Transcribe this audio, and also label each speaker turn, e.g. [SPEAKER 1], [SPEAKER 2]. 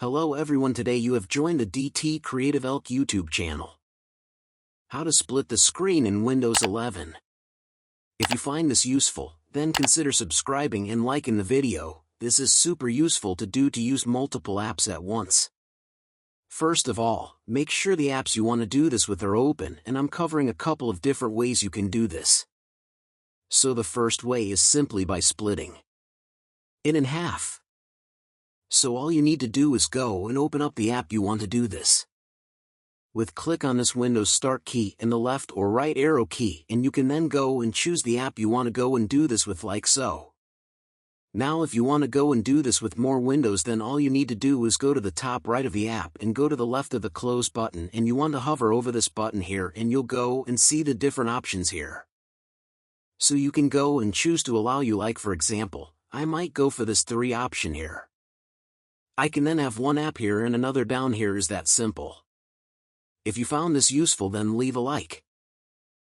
[SPEAKER 1] Hello everyone, today you have joined the DT Creative Elk YouTube channel. How to split the screen in Windows 11. If you find this useful, then consider subscribing and liking the video. This is super useful to use multiple apps at once. First of all, make sure the apps you want to do this with are open, and I'm covering a couple of different ways you can do this. So the first way is simply by splitting it in half. So all you need to do is go and open up the app you want to do this with. Click on this Windows Start key and the left or right arrow key, and you can then go and choose the app you want to go and do this with, like so. Now if you want to go and do this with more windows, then all you need to do is go to the top right of the app and go to the left of the close button, and you want to hover over this button here, and you'll go and see the different options here. So you can go and choose to allow you, like for example, I might go for this 3 option here. I can then have one app here and another down here. Is that simple? If you found this useful, then leave a like.